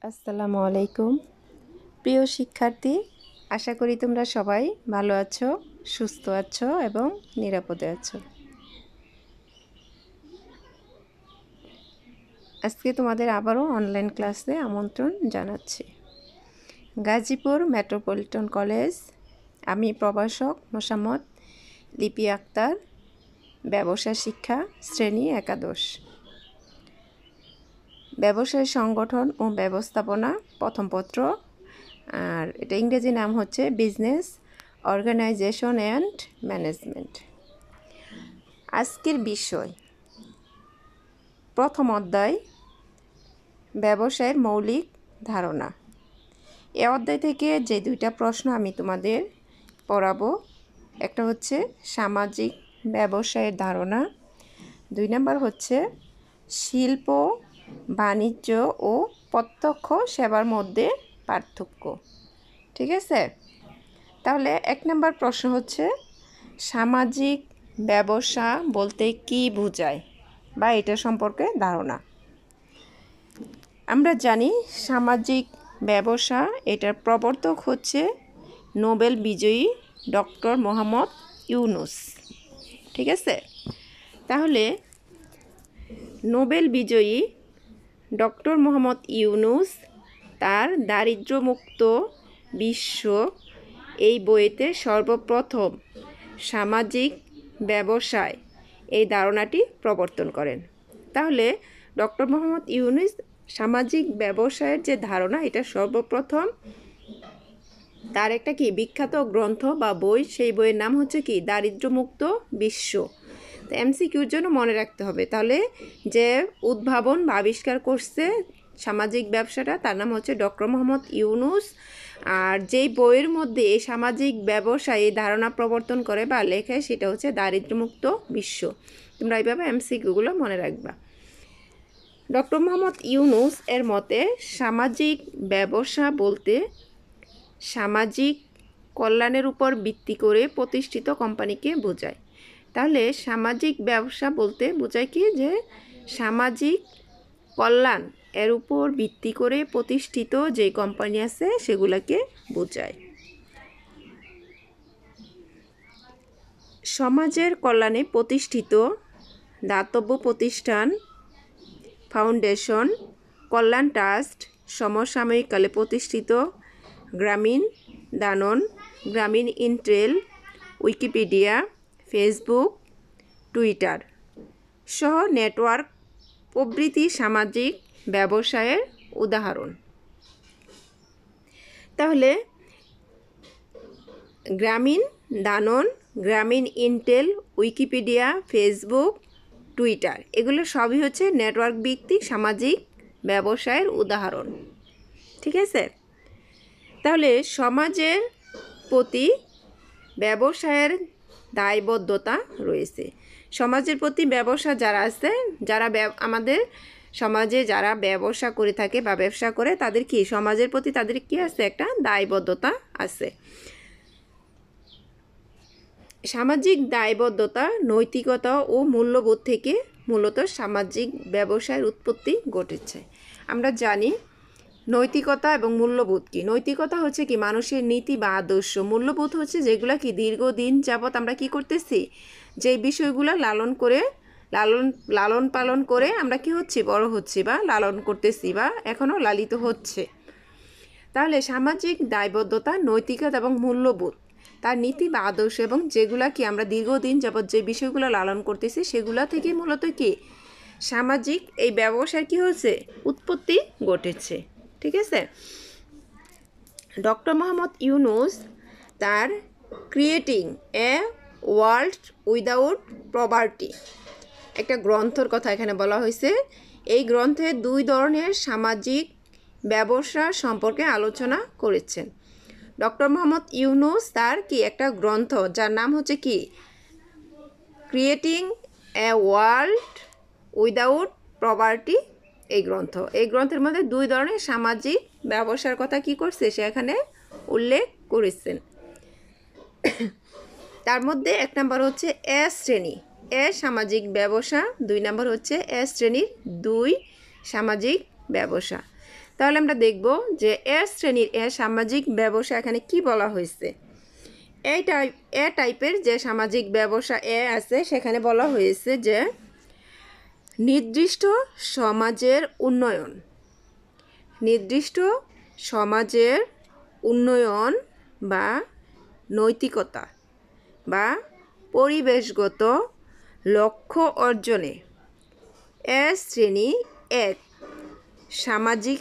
আসসালামু আলাইকুম প্রিয় শিক্ষার্থী, আশা করি তোমরা সবাই ভালো আছো, সুস্থ আছো এবং নিরাপদে আছো। আজকে তোমাদের আবারও অনলাইন ক্লাসে আমন্ত্রণ জানাচ্ছি। গাজীপুর মেট্রোপলিটন কলেজ, আমি প্রভাষক মোসাম্মদ লিপি আক্তার, ব্যবসা শিক্ষা শ্রেণী একাদশ। ব্যবসায় সংগঠন ও ব্যবস্থাপনা প্রথম পত্র, আর এটা ইংরেজি নাম হচ্ছে বিজনেস অর্গানাইজেশন অ্যান্ড ম্যানেজমেন্ট। আজকের বিষয় প্রথম অধ্যায়, ব্যবসায়ের মৌলিক ধারণা। এ অধ্যায় থেকে যে দুইটা প্রশ্ন আমি তোমাদের পড়াবো, একটা হচ্ছে সামাজিক ব্যবসায়ের ধারণা, 2 নম্বর হচ্ছে শিল্প বাণিজ্য ও প্রত্যক্ষ সেবার মধ্যে পার্থক্য। ঠিক আছে, তাহলে 1 নম্বর প্রশ্ন হচ্ছে সামাজিক ব্যবসা বলতে কি বোঝায় বা এটা সম্পর্কে ধারণা। আমরা জানি সামাজিক ব্যবসা, এটার প্রবর্তক হচ্ছে নোবেল বিজয়ী ডক্টর মোহাম্মদ ইউনুস। ঠিক আছে, তাহলে নোবেল বিজয়ী ডক্টর মোহাম্মদ ইউনুস তার দারিদ্র্যমুক্ত বিশ্ব এই বইতে সর্বপ্রথম সামাজিক ব্যবসায় এই ধারণাটি প্রবর্তন করেন। তাহলে ডক্টর মোহাম্মদ ইউনুস সামাজিক ব্যবসায়ের যে ধারণা, এটা সর্বপ্রথম তার একটা কি বিখ্যাত গ্রন্থ বা বই, সেই বইয়ের নাম হচ্ছে কি দারিদ্র্যমুক্ত বিশ্ব। তো এমসিকিউর জন্য মনে রাখতে হবে, তাহলে যে উদ্ভাবন বা আবিষ্কার করছে সামাজিক ব্যবসাটা, তার নাম হচ্ছে ডক্টর মোহাম্মদ ইউনুস। আর যেই বইয়ের মধ্যে এই সামাজিক ব্যবসা এই ধারণা প্রবর্তন করে বা লেখে, সেটা হচ্ছে দারিদ্র্যমুক্ত বিশ্ব। তোমরা এইভাবে এমসিকিউগুলো মনে রাখবা। ডক্টর মোহাম্মদ ইউনুস এর মতে সামাজিক ব্যবসা বলতে সামাজিক কল্যাণের উপর ভিত্তি করে প্রতিষ্ঠিত কোম্পানিকে বোঝায়। তাহলে সামাজিক ব্যবসা বলতে বোঝায় কি, যে সামাজিক কল্যাণ এর উপর ভিত্তি করে প্রতিষ্ঠিত যে কোম্পানি আছে সেগুলোকে বোঝায়। সমাজের কল্যাণে প্রতিষ্ঠিত দাতব্য প্রতিষ্ঠান, ফাউন্ডেশন, কল্যাণ ট্রাস্ট, সমসাময়িককালে প্রতিষ্ঠিত গ্রামীণ দানন, গ্রামীণ ইন্টেল, উইকিপিডিয়া, ফেসবুক, টুইটার সহ নেটওয়ার্ক প্রভৃতি সামাজিক ব্যবসায়ের উদাহরণ। তাহলে গ্রামীণ দানন, গ্রামীণ ইন্টেল, উইকিপিডিয়া, ফেসবুক, টুইটার এগুলো সবই হচ্ছে নেটওয়ার্ক ভিত্তিক সামাজিক ব্যবসায়ের উদাহরণ। ঠিক আছে, তাহলে সমাজের প্রতি ব্যবসায়ের দায়বদ্ধতা রয়েছে। সমাজের প্রতি ব্যবসা যারা আছে, যারা আমাদের সমাজে যারা ব্যবসা করে থাকে বা ব্যবসা করে, তাদের কি সমাজের প্রতি তাদের কি আছে, একটা দায়বদ্ধতা আছে। সামাজিক দায়বদ্ধতা, নৈতিকতা ও মূল্যবোধ থেকে মূলত সামাজিক ব্যবসায়ের উৎপত্তি ঘটেছে। আমরা জানি নৈতিকতা এবং মূল্যবোধ কি। নৈতিকতা হচ্ছে কি মানুষের নীতি বা আদর্শ, মূল্যবোধ হচ্ছে যেগুলা কি দীর্ঘদিন যাবৎ আমরা কি করতেছি, যে বিষয়গুলো লালন পালন করে আমরা কি হচ্ছি, বড় হচ্ছি বা লালন করতেছি বা এখনও লালিত হচ্ছে। তাহলে সামাজিক দায়বদ্ধতা, নৈতিকতা এবং মূল্যবোধ, তার নীতি বা আদর্শ এবং যেগুলা কি আমরা দীর্ঘদিন যাবৎ যে বিষয়গুলো লালন করতেছি, সেগুলা থেকে মূলত কি সামাজিক এই ব্যবসার কি হচ্ছে, উৎপত্তি ঘটেছে। ঠিক আছে, ডক্টর মোহাম্মদ ইউনুস তার creating a world without poverty একটা গ্রন্থর কথা এখানে বলা হয়েছে। এই গ্রন্থে 2 ধরনের সামাজিক ব্যবসা সম্পর্কে আলোচনা করেছেন। ডক্টর মোহাম্মদ ইউনুস তার কি একটা গ্রন্থ, যার নাম হচ্ছে কি creating a world without poverty, এই গ্রন্থের মধ্যে 2 ধরনের সামাজিক ব্যবসার কথা কি করছে, সে এখানে উল্লেখ করেছেন। তার মধ্যে 1 নম্বর হচ্ছে এ শ্রেণী, এ সামাজিক ব্যবসা, 2 নম্বর হচ্ছে এ শ্রেণীর 2 সামাজিক ব্যবসা। তাহলে আমরা দেখব যে এ শ্রেণীর এ সামাজিক ব্যবসা এখানে কি বলা হয়েছে। এ টাইপের যে সামাজিক ব্যবসা এ আছে সেখানে বলা হয়েছে যে নির্দিষ্ট সমাজের উন্নয়ন, নির্দিষ্ট সমাজের উন্নয়ন বা নৈতিকতা বা পরিবেশগত লক্ষ্য অর্জনে এ শ্রেণী এক সামাজিক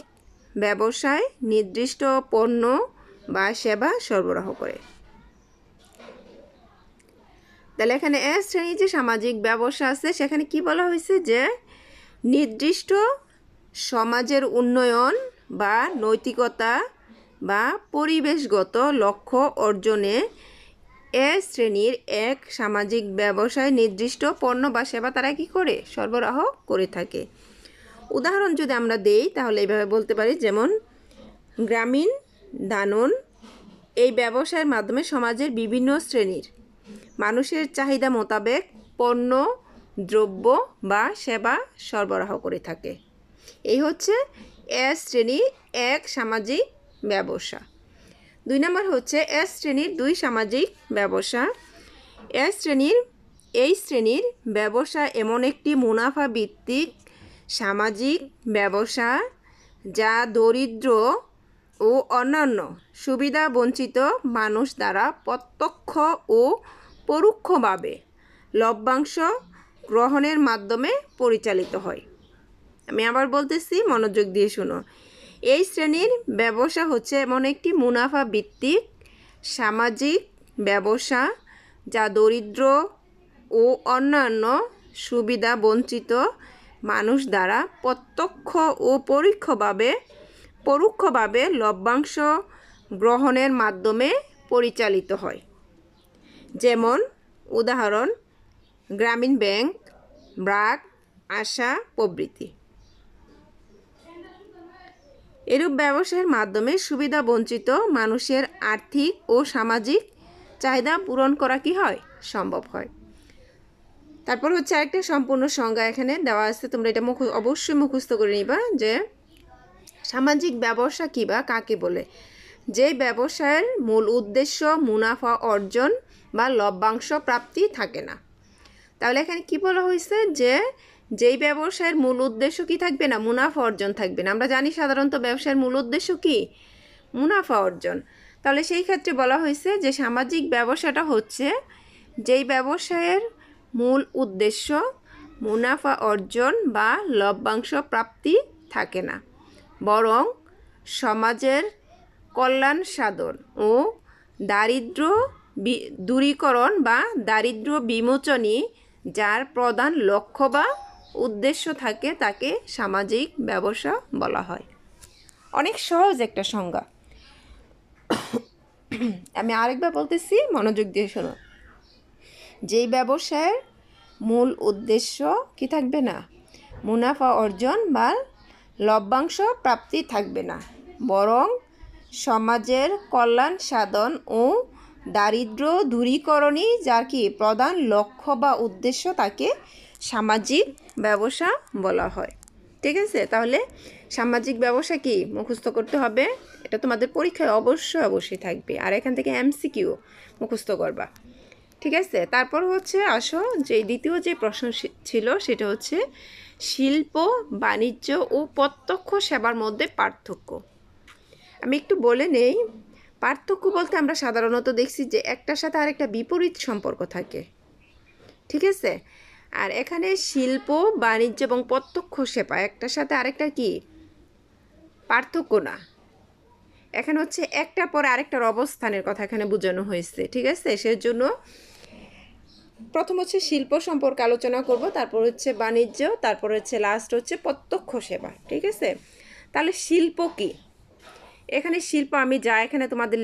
ব্যবসায় নির্দিষ্ট পণ্য বা সেবা সরবরাহ করে। তাহলে এখানে এ শ্রেণী যে সামাজিক ব্যবসা আছে সেখানে কি বলা হয়েছে যে নির্দিষ্ট সমাজের উন্নয়ন বা নৈতিকতা বা পরিবেশগত লক্ষ্য অর্জনে এ শ্রেণীর এক সামাজিক ব্যবসায় নির্দিষ্ট পণ্য বা সেবা তারা কি করে সরবরাহ করে থাকে। উদাহরণ যদি আমরা দেই তাহলে এইভাবে বলতে পারি, যেমন গ্রামীণ দানন এই ব্যবসায়ের মাধ্যমে সমাজের বিভিন্ন শ্রেণীর মানুষের চাহিদা মোতাবেক পণ্য, দ্রব্য বা সেবা সরবরাহ করে থাকে। এই হচ্ছে এ শ্রেণীর এক সামাজিক ব্যবসা। 2 নম্বর হচ্ছে এ শ্রেণীর 2 সামাজিক ব্যবসা। এই শ্রেণীর ব্যবসা এমন একটি মুনাফা ভিত্তিক সামাজিক ব্যবসা যা দরিদ্র ও অন্যান্য সুবিধা বঞ্চিত মানুষ দ্বারা প্রত্যক্ষ ও পরোক্ষভাবে লভ্যাংশ গ্রহণের মাধ্যমে পরিচালিত হয়। আমি আবার বলতেছি, মনোযোগ দিয়ে শুনো। এই শ্রেণীর ব্যবসা হচ্ছে এমন একটি মুনাফা ভিত্তিক সামাজিক ব্যবসা যা দরিদ্র ও অন্যান্য সুবিধা বঞ্চিত মানুষ দ্বারা প্রত্যক্ষ ও পরোক্ষভাবে লভ্যাংশ গ্রহণের মাধ্যমে পরিচালিত হয়। যেমন উদাহরণ গ্রামীণ ব্যাংক, ব্র্যাক, আশা প্রভৃতি। এরূপ ব্যবসায়ের মাধ্যমে সুবিধা বঞ্চিত মানুষের আর্থিক ও সামাজিক চাহিদা পূরণ করা কি হয় সম্ভব হয়। তারপর হচ্ছে আরেকটা সম্পূর্ণ সংজ্ঞা এখানে দেওয়া আছে, তোমরা এটা অবশ্যই মুখস্থ করে নিবা যে সামাজিক ব্যবসা কি বা কাকে বলে। যে ব্যবসায়ের মূল উদ্দেশ্য মুনাফা অর্জন বা লভ্যাংশ প্রাপ্তি থাকে না। তাহলে এখানে কি বলা হয়েছে যে যেই ব্যবসায়ের মূল উদ্দেশ্য কি থাকবে না, মুনাফা অর্জন থাকবে না। আমরা জানি সাধারণত ব্যবসায়ের মূল উদ্দেশ্য কি, মুনাফা অর্জন। তাহলে সেই ক্ষেত্রে বলা হয়েছে যে সামাজিক ব্যবসাটা হচ্ছে যেই ব্যবসায়ের মূল উদ্দেশ্য মুনাফা অর্জন বা লভ্যাংশ প্রাপ্তি থাকে না, বরং সমাজের কল্যাণ সাধন ও দারিদ্র্য দূরীকরণ বা দারিদ্র্য বিমোচনই যার প্রধান লক্ষ্য বা উদ্দেশ্য থাকে তাকে সামাজিক ব্যবসা বলা হয়। অনেক সহজ একটা সংজ্ঞা। আমি আরেকবার বলতেছি, মনোযোগ দিয়ে শোনো। যেই ব্যবসায়ের মূল উদ্দেশ্য কি থাকবে না, মুনাফা অর্জন বা লভ্যাংশ প্রাপ্তি থাকবে না, বরং সমাজের কল্যাণ সাধন ও দারিদ্র্য দূরীকরণই যার কি প্রধান লক্ষ্য বা উদ্দেশ্য তাকে সামাজিক ব্যবসা বলা হয়। ঠিক আছে, তাহলে সামাজিক ব্যবসা কি মুখস্থ করতে হবে, এটা তোমাদের পরীক্ষায় অবশ্যই থাকবে। আর এখান থেকে এমসিকিউ মুখস্থ করবা। ঠিক আছে, তারপর হচ্ছে আসো যে দ্বিতীয় যে প্রশ্ন ছিল সেটা হচ্ছে শিল্প, বাণিজ্য ও প্রত্যক্ষ সেবার মধ্যে পার্থক্য। আমি একটু বলে নেই, পার্থক্য বলতে আমরা সাধারণত দেখছি যে একটার সাথে আরেকটা বিপরীত সম্পর্ক থাকে। ঠিক আছে, আর এখানে শিল্প, বাণিজ্য এবং প্রত্যক্ষ সেবা একটার সাথে আরেকটা কি পার্থক্য না, এখানে হচ্ছে একটার পর আরেকটার অবস্থানের কথা এখানে বোঝানো হয়েছে। ঠিক আছে, সেজন্য প্রথম হচ্ছে শিল্প সম্পর্কে আলোচনা করব, তারপর হচ্ছে বাণিজ্য, তারপর হচ্ছে লাস্ট হচ্ছে প্রত্যক্ষ সেবা। ঠিক আছে, তাহলে শিল্প কি, এখানে শিল্প আমি যা এখানে তোমাদের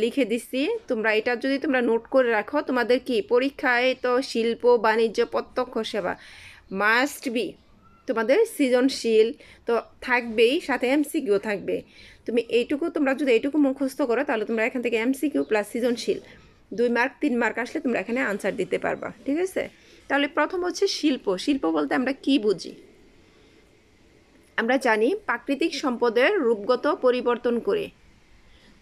লিখে দিচ্ছি, তোমরা এটা যদি তোমরা নোট করে রাখো, তোমাদের কি পরীক্ষায় তো শিল্প, বাণিজ্য, প্রত্যক্ষ সেবা মাস্ট বি তোমাদের সৃজনশীল তো থাকবেই, সাথে এমসিকিউ থাকবে। তোমরা যদি এইটুকু মুখস্থ করো তাহলে তোমরা এখান থেকে এমসিকিউ প্লাস সৃজনশীল 2 মার্ক 3 মার্ক আসলে তোমরা এখানে আনসার দিতে পারবা। ঠিক আছে, তাহলে প্রথম হচ্ছে শিল্প। শিল্প বলতে আমরা কি বুঝি? আমরা জানি প্রাকৃতিক সম্পদের রূপগত পরিবর্তন করে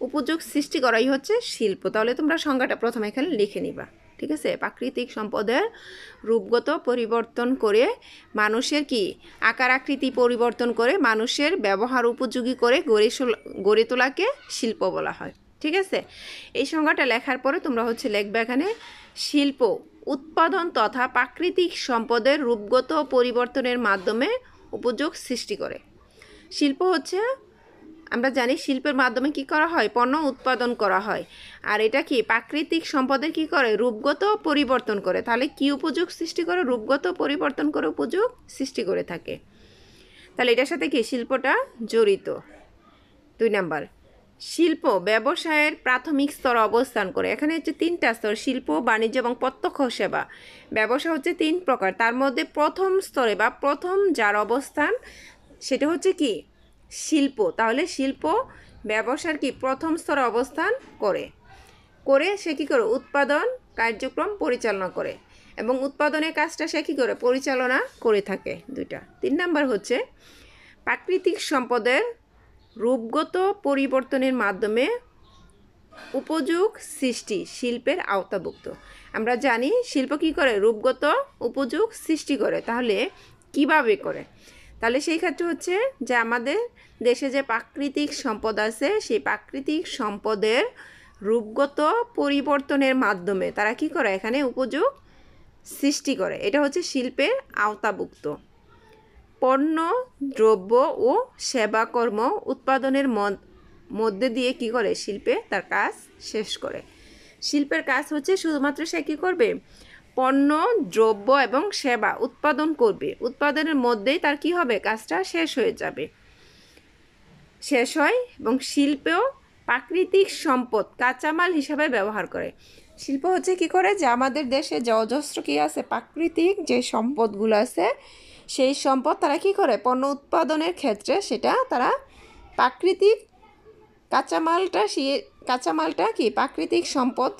উপযোগ সৃষ্টি করাই হচ্ছে শিল্প। তাহলে তোমরা সংজ্ঞাটা প্রথমে এখানে লিখে নিবা, ঠিক আছে? প্রাকৃতিক সম্পদের রূপগত পরিবর্তন করে মানুষের কি আকার আকৃতি পরিবর্তন করে মানুষের ব্যবহার উপযোগী করে গড়ে তোলাকে শিল্প বলা হয়, ঠিক আছে? এই সংজ্ঞাটা লেখার পরে তোমরা হচ্ছে লিখবে এখানে শিল্প উৎপাদন তথা প্রাকৃতিক সম্পদের রূপগত পরিবর্তনের মাধ্যমে উপযোগ সৃষ্টি করে। শিল্প হচ্ছে আমরা জানি শিল্পের মাধ্যমে কি করা হয়, পণ্য উৎপাদন করা হয়। আর এটা কি প্রাকৃতিক সম্পদের কি করে, রূপগত পরিবর্তন করে। তাহলে কি উপযোগ সৃষ্টি করে, রূপগত পরিবর্তন করে উপযোগ সৃষ্টি করে থাকে। তাহলে এটার সাথে কি শিল্পটা জড়িত। 2 নাম্বার, শিল্প ব্যবসায়ের প্রাথমিক স্তর অবস্থান করে। এখানে হচ্ছে 3টা স্তর, শিল্প, বাণিজ্য এবং প্রত্যক্ষ সেবা। ব্যবসা হচ্ছে 3 প্রকার, তার মধ্যে প্রথম স্তরে বা প্রথম যার অবস্থান সেটা হচ্ছে কি শিল্প। তাহলে শিল্প ব্যবসার কি প্রথম স্তরে অবস্থান করে সে কী করে উৎপাদন কার্যক্রম পরিচালনা করে এবং উৎপাদনের কাজটা সে কী করে পরিচালনা করে থাকে। 2টা। 3 নাম্বার হচ্ছে প্রাকৃতিক সম্পদের রূপগত পরিবর্তনের মাধ্যমে উপযোগ সৃষ্টি শিল্পের আওতাভুক্ত। আমরা জানি শিল্প কী করে, রূপগত উপযোগ সৃষ্টি করে। তাহলে কিভাবে করে? তাহলে সেই ক্ষেত্রে হচ্ছে যে আমাদের দেশে যে প্রাকৃতিক সম্পদ আছে সেই প্রাকৃতিক সম্পদের রূপগত পরিবর্তনের মাধ্যমে তারা কি করে এখানে উপযোগ সৃষ্টি করে। এটা হচ্ছে শিল্পের আওতাভুক্ত। পণ্য দ্রব্য ও সেবাকর্ম উৎপাদনের মধ্যে দিয়ে কি করে শিল্পে তার কাজ শেষ করে। শিল্পের কাজ হচ্ছে শুধুমাত্র সে কী করবে, পণ্য দ্রব্য এবং সেবা উৎপাদন করবে। উৎপাদনের মধ্যেই তার কি হবে, কাজটা শেষ হয় এবং শিল্পেও প্রাকৃতিক সম্পদ কাঁচামাল হিসাবে ব্যবহার করে। শিল্প হচ্ছে কি করে, যে আমাদের দেশে যে অজস্র কি আছে প্রাকৃতিক যে সম্পদগুলো আছে সেই সম্পদ তারা কি করে পণ্য উৎপাদনের ক্ষেত্রে সেটা তারা প্রাকৃতিক কাঁচামালটা কি প্রাকৃতিক সম্পদ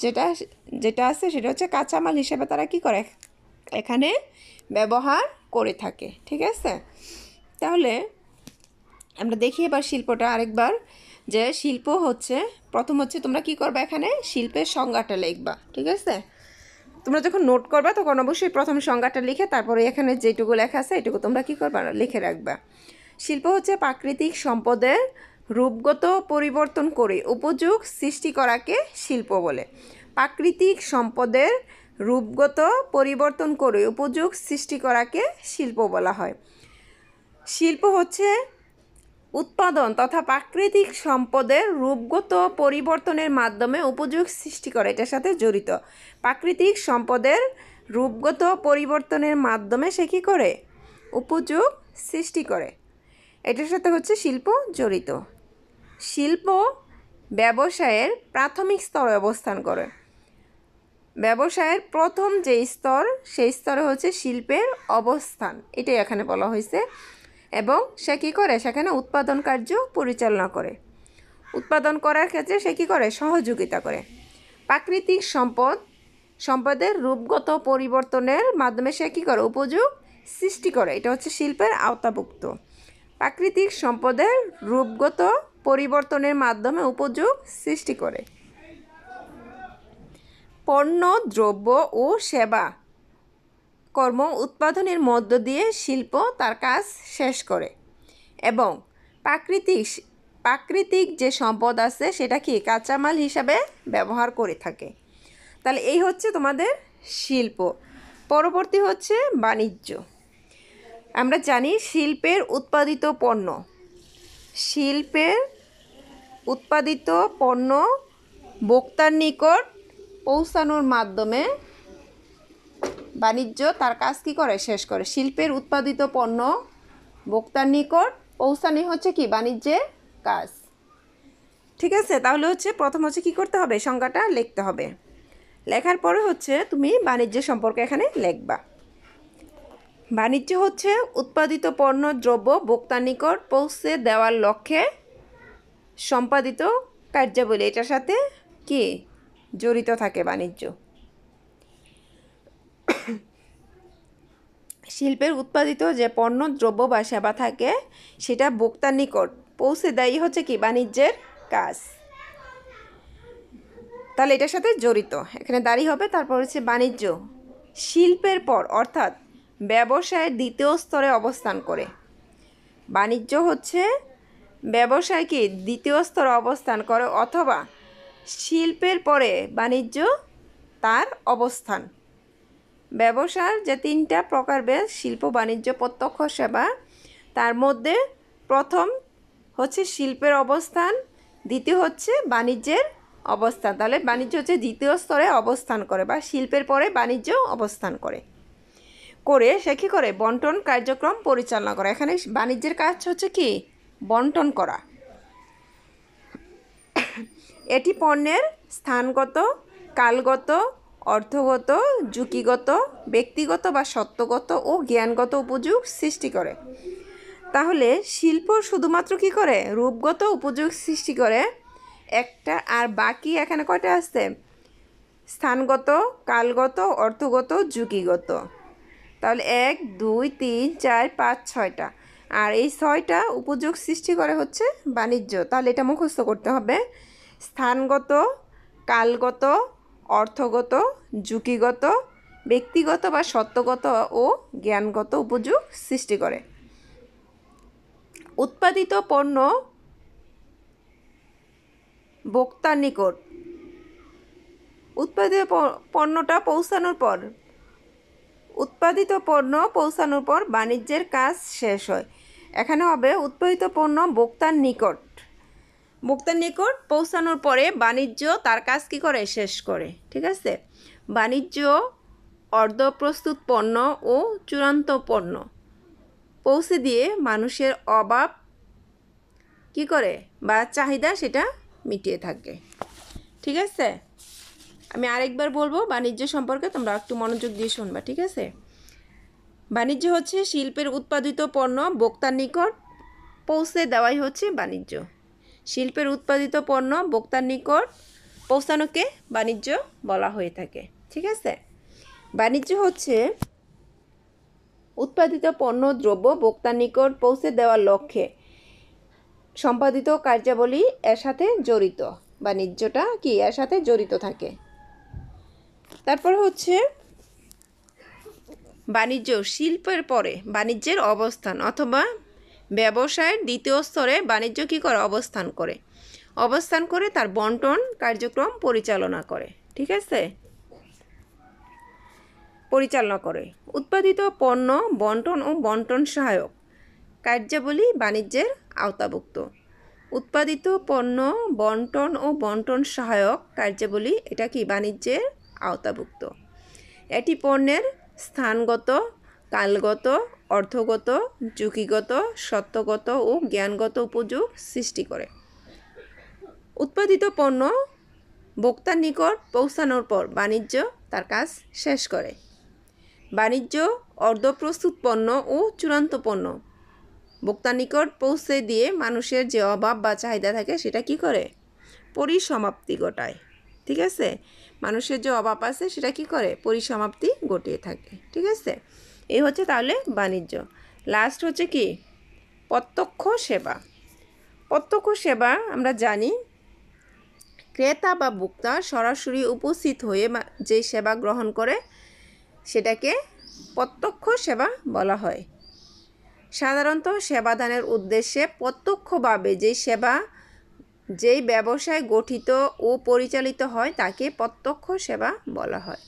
যেটা আছে সেটা হচ্ছে কাঁচামাল হিসেবে তারা কি করে এখানে ব্যবহার করে থাকে, ঠিক আছে? তাহলে আমরা দেখি এবার শিল্পটা আরেকবার, যে শিল্প হচ্ছে প্রথম হচ্ছে তোমরা কি করবে এখানে শিল্পের সংজ্ঞাটা লিখবা, ঠিক আছে? তোমরা যখন নোট করবা তখন অবশ্যই প্রথম সংজ্ঞাটা লিখে তারপরে এখানে যেটুকু লেখা আছে এটুকু তোমরা কি করবা লিখে রাখবা। শিল্প হচ্ছে প্রাকৃতিক সম্পদের রূপগত পরিবর্তন করে উপযোগ সৃষ্টি করাকে শিল্প বলে। প্রাকৃতিক সম্পদের রূপগত পরিবর্তন করে উপযোগ সৃষ্টি করাকে শিল্প বলা হয়। শিল্প হচ্ছে উৎপাদন তথা প্রাকৃতিক সম্পদের রূপগত পরিবর্তনের মাধ্যমে উপযোগ সৃষ্টি করে, এটার সাথে জড়িত। প্রাকৃতিক সম্পদের রূপগত পরিবর্তনের মাধ্যমে সে কী করে উপযোগ সৃষ্টি করে, এটার সাথে হচ্ছে শিল্প জড়িত। শিল্প ব্যবসায়ের প্রাথমিক স্তরে অবস্থান করে। ব্যবসায়ের প্রথম যে স্তর সেই স্তরে হচ্ছে শিল্পের অবস্থান, এটাই এখানে বলা হয়েছে। এবং সে কী করে সেখানে উৎপাদন কার্য পরিচালনা করে। উৎপাদন করার ক্ষেত্রে সে কী করে সহযোগিতা করে। প্রাকৃতিক সম্পদের রূপগত পরিবর্তনের মাধ্যমে সে কী করে উপযোগ সৃষ্টি করে, এটা হচ্ছে শিল্পের আওতাভুক্ত। প্রাকৃতিক সম্পদের রূপগত পরিবর্তনের মাধ্যমে উপযোগ সৃষ্টি করে। পণ্য দ্রব্য ও সেবা কর্ম উৎপাদনের মধ্য দিয়ে শিল্প তার কাজ শেষ করে এবং প্রাকৃতিক যে সম্পদ আছে সেটা কি কাঁচামাল হিসাবে ব্যবহার করে থাকে। তাহলে এই হচ্ছে তোমাদের শিল্প। পরবর্তী হচ্ছে বাণিজ্য। আমরা জানি শিল্পের উৎপাদিত পণ্য ভোক্তার নিকট পৌঁছানোর মাধ্যমে বাণিজ্য তার কাজ কী করে শেষ করে। শিল্পের উৎপাদিত পণ্য ভোক্তার নিকট পৌঁছানো হচ্ছে কি বাণিজ্যের কাজ, ঠিক আছে? তাহলে হচ্ছে প্রথম হচ্ছে কী করতে হবে, সংজ্ঞাটা লিখতে হবে। লেখার পরে হচ্ছে তুমি বাণিজ্য সম্পর্কে এখানে লিখবা। বাণিজ্য হচ্ছে উৎপাদিত পণ্য দ্রব্য ভোক্তার নিকট পৌঁছে দেওয়ার লক্ষ্যে সম্পাদিত কার্যাবলী, এটার সাথে কি জড়িত থাকে বাণিজ্য। শিল্পের উৎপাদিত যে পণ্য দ্রব্য বা সেবা থাকে সেটা ভোক্তার নিকট পৌঁছে দেয় হচ্ছে কি বাণিজ্যের কাজ। তাহলে এটার সাথে জড়িত, এখানে দাঁড়িয়ে হবে। তারপর হচ্ছে বাণিজ্য, শিল্পের পর অর্থাৎ ব্যবসায়ের দ্বিতীয় স্তরে অবস্থান করে। বাণিজ্য হচ্ছে ব্যবসায় কি দ্বিতীয় স্তরে অবস্থান করে, অথবা শিল্পের পরে বাণিজ্য তার অবস্থান। ব্যবসার যে তিনটা প্রকারভেদ, শিল্প, বাণিজ্য, প্রত্যক্ষ সেবা, তার মধ্যে প্রথম হচ্ছে শিল্পের অবস্থান, দ্বিতীয় হচ্ছে বাণিজ্যের অবস্থান। তাহলে বাণিজ্য হচ্ছে দ্বিতীয় স্তরে অবস্থান করে বা শিল্পের পরে বাণিজ্য অবস্থান করে সে কী করে বন্টন কার্যক্রম পরিচালনা করে। এখানে বাণিজ্যের কাজ হচ্ছে কি বন্টন করা। এটি পণ্যের স্থানগত, কালগত, অর্থগত, ঝুঁকিগত, ব্যক্তিগত বা সত্যগত ও জ্ঞানগত উপযোগ সৃষ্টি করে। তাহলে শিল্প শুধুমাত্র কি করে রূপগত উপযোগ সৃষ্টি করে একটা, আর বাকি এখানে কয়টা আছে স্থানগত, কালগত, অর্থগত, ঝুঁকিগত। তাহলে 1 2 3 4 5 6টা, আর এই 6টা উপযোগ সৃষ্টি করে হচ্ছে বাণিজ্য। তাহলে এটা মুখস্থ করতে হবে, স্থানগত, কালগত, অর্থগত, ঝুঁকিগত, ব্যক্তিগত বা সত্যগত ও জ্ঞানগত উপযোগ সৃষ্টি করে। উৎপাদিত পণ্য ভোক্তার নিকট, উৎপাদিত পণ্যটা পৌঁছানোর পর বাণিজ্যের কাজ শেষ হয়। এখানে হবে উৎপাদিত পণ্য ভোক্তার নিকট পৌঁছানোর পরে বাণিজ্য তার কাজ কী করে শেষ করে। ঠিক আছে, বাণিজ্য অর্ধপ্রস্তুত পণ্য ও চূড়ান্ত পণ্য পৌঁছে দিয়ে মানুষের অভাব কী করে বা চাহিদা সেটা মিটিয়ে থাকে। ঠিক আছে, আমি আরেকবার বলবো বাণিজ্য সম্পর্কে, তোমরা একটু মনোযোগ দিয়ে শুনবা। ঠিক আছে, বাণিজ্য হচ্ছে শিল্পের উৎপাদিত পণ্য ভোক্তার নিকট পৌঁছে দেওয়াই হচ্ছে বাণিজ্য। শিল্পের উৎপাদিত পণ্য ভোক্তার নিকট পৌঁছানোকে বাণিজ্য বলা হয়ে থাকে। ঠিক আছে, বাণিজ্য হচ্ছে উৎপাদিত পণ্য দ্রব্য ভোক্তার নিকট পৌঁছে দেওয়ার লক্ষ্যে সম্পাদিত কার্যাবলী এর সাথে জড়িত। বাণিজ্যটা কি এর সাথে জড়িত থাকে। তারপর হচ্ছে বাণিজ্য, শিল্পের পরে বাণিজ্যের অবস্থান অথবা ব্যবসায়ের দ্বিতীয় স্তরে বাণিজ্য কী করে অবস্থান করে তার বন্টন কার্যক্রম পরিচালনা করে। ঠিক আছে, উৎপাদিত পণ্য বন্টন ও বন্টন সহায়ক কার্যাবলী বাণিজ্যের আওতাভুক্ত। উৎপাদিত পণ্য বন্টন ও বন্টন সহায়ক কার্যাবলী এটা কি বাণিজ্যের আওতাভুক্ত। এটি পণ্যের স্থানগত, কালগত, অর্থগত, ঝুঁকিগত, সত্যগত ও জ্ঞানগত উপযোগ সৃষ্টি করে। উৎপাদিত পণ্য ভোক্তার নিকট পৌঁছানোর পর বাণিজ্য তার কাজ শেষ করে। বাণিজ্য অর্ধপ্রস্তুত পণ্য ও চূড়ান্ত পণ্য ভোক্তার নিকট পৌঁছে দিয়ে মানুষের যে অভাব বা চাহিদা থাকে সেটা কি করে পরিসমাপ্তি ঘটায়। ঠিক আছে, মানুষের যে অভাব আছে সেটা কি করে পরিসমাপ্তি ঘটিয়ে থাকে। ঠিক আছে, এই হচ্ছে তাহলে বাণিজ্য। লাস্ট হচ্ছে কি প্রত্যক্ষ সেবা। প্রত্যক্ষ সেবা আমরা জানি ক্রেতা বা ভোক্তা সরাসরি উপস্থিত হয়ে যে সেবা গ্রহণ করে সেটাকে প্রত্যক্ষ সেবা বলা হয়। সাধারণত সেবাদানের উদ্দেশ্যে প্রত্যক্ষভাবে যেই ব্যবসায় গঠিত ও পরিচালিত হয় তাকে প্রত্যক্ষ সেবা বলা হয়।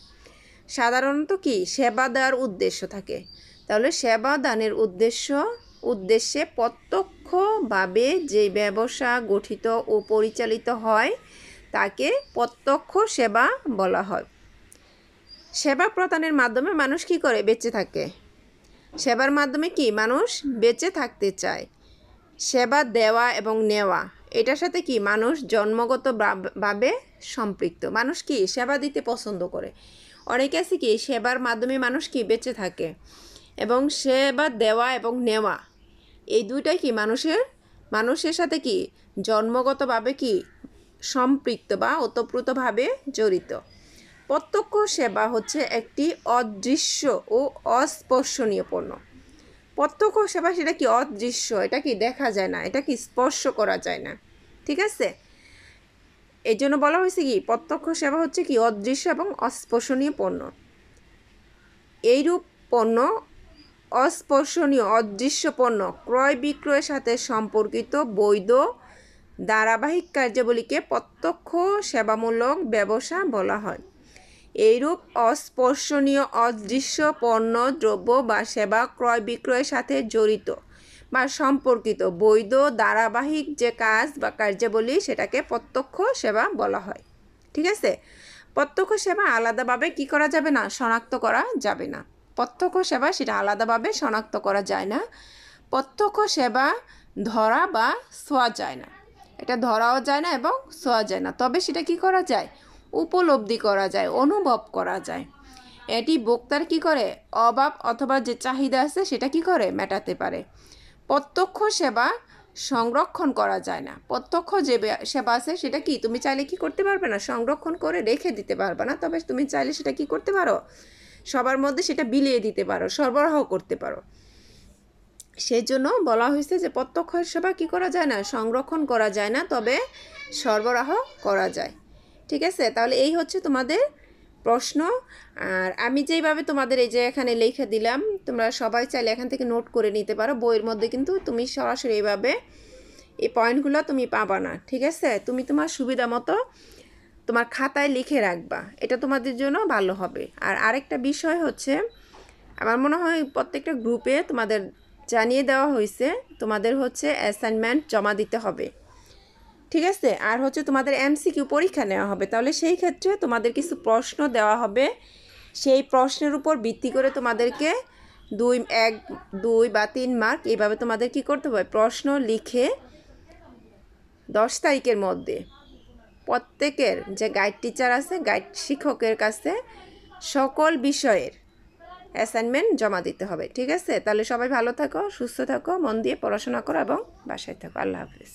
সাধারণত কি সেবা দেওয়ার উদ্দেশ্য থাকে, তাহলে সেবা দানের উদ্দেশ্যে প্রত্যক্ষভাবে যে ব্যবসা গঠিত ও পরিচালিত হয় তাকে প্রত্যক্ষ সেবা বলা হয়। সেবা প্রদানের মাধ্যমে মানুষ কি করে বেঁচে থাকে, সেবার মাধ্যমে কি মানুষ বেঁচে থাকতে চায়। সেবা দেওয়া এবং নেওয়া এটার সাথে কি মানুষ জন্মগতভাবে সম্পৃক্ত। মানুষ কি সেবা দিতে পছন্দ করে। অনেকে আছে কি সেবার মাধ্যমে মানুষ কি বেঁচে থাকে, এবং সেবা দেওয়া এবং নেওয়া এই দুইটাই কি মানুষের সাথে কি জন্মগতভাবে কি সম্পৃক্ত বা ওতপ্রোতভাবে জড়িত। প্রত্যক্ষ সেবা হচ্ছে একটি অদৃশ্য ও অস্পর্শনীয় পণ্য। প্রত্যক্ষ সেবা সেটা কি অদৃশ্য, এটা কি দেখা যায় না, এটা কি স্পর্শ করা যায় না, ঠিক আছে। এই জন্য বলা হয়েছে কি প্রত্যক্ষ সেবা হচ্ছে কি অদৃশ্য এবং অস্পর্শনীয় পণ্য। এইরূপ পণ্য অস্পর্শনীয় অদৃশ্য পণ্য ক্রয় বিক্রয়ের সাথে সম্পর্কিত বৈধ ধারাবাহিক কার্যাবলীকে প্রত্যক্ষ সেবামূলক ব্যবসা বলা হয়। এইরূপ অস্পর্শনীয় অদৃশ্য পণ্য দ্রব্য বা সেবা ক্রয় বিক্রয়ের সাথে জড়িত বা সম্পর্কিত বৈধ ধারাবাহিক যে কাজ বা কার্যাবলী সেটাকে প্রত্যক্ষ সেবা বলা হয়, ঠিক আছে। প্রত্যক্ষ সেবা আলাদাভাবে কি করা যাবে না, শনাক্ত করা যাবে না। প্রত্যক্ষ সেবা সেটা আলাদাভাবে শনাক্ত করা যায় না। প্রত্যক্ষ সেবা ধরা বা ছোঁয়া যায় না, এটা ধরাও যায় না এবং ছোঁয়া যায় না, তবে সেটা কি করা যায়, উপলব্ধি করা যায়, অনুভব করা যায়। এটি ভোক্তার কি করে অভাব অথবা যে চাহিদা আছে সেটা কি করে মেটাতে পারে। প্রত্যক্ষ সেবা সংরক্ষণ করা যায় না। প্রত্যক্ষ যে সেবা আছে সেটা কি তুমি চাইলে কি করতে পারবে না, সংরক্ষণ করে রেখে দিতে পারবে না, তবে তুমি চাইলে সেটা কি করতে পারো, সবার মধ্যে সেটা বিলিয়ে দিতে পারো, সরবরাহ করতে পারো। সেই জন্য বলা হয়েছে যে প্রত্যক্ষ সেবা কি করা যায় না, সংরক্ষণ করা যায় না, তবে সরবরাহ করা যায়, ঠিক আছে। তাহলে এই হচ্ছে তোমাদের প্রশ্ন। আর আমি যেইভাবে তোমাদের এই যে এখানে লিখে দিলাম, তোমরা সবাই চাইলে এখান থেকে নোট করে নিতে পারো। বইয়ের মধ্যে কিন্তু তুমি সরাসরি এইভাবে এই পয়েন্টগুলো তুমি পাবা না, ঠিক আছে। তুমি তোমার সুবিধা মতো তোমার খাতায় লিখে রাখবা, এটা তোমাদের জন্য ভালো হবে। আর আরেকটা বিষয় হচ্ছে, আমার মনে হয় প্রত্যেকটা গ্রুপে তোমাদের জানিয়ে দেওয়া হয়েছে, তোমাদের হচ্ছে অ্যাসাইনমেন্ট জমা দিতে হবে, ঠিক আছে। আর হচ্ছে তোমাদের এমসিকিউ পরীক্ষা নেওয়া হবে, তাহলে সেই ক্ষেত্রে তোমাদের কিছু প্রশ্ন দেওয়া হবে, সেই প্রশ্নের উপর ভিত্তি করে তোমাদেরকে 1, 2 বা 3 মার্ক এইভাবে তোমাদের কি করতে হবে, প্রশ্ন লিখে 10 তারিখের মধ্যে প্রত্যেকের যে গাইড টিচার আছে, গাইড শিক্ষকের কাছে সকল বিষয়ের অ্যাসাইনমেন্ট জমা দিতে হবে, ঠিক আছে। তাহলে সবাই ভালো থাকো, সুস্থ থাকো, মন দিয়ে পড়াশোনা করো এবং বাসায় থাকো। আল্লাহ হাফেজ।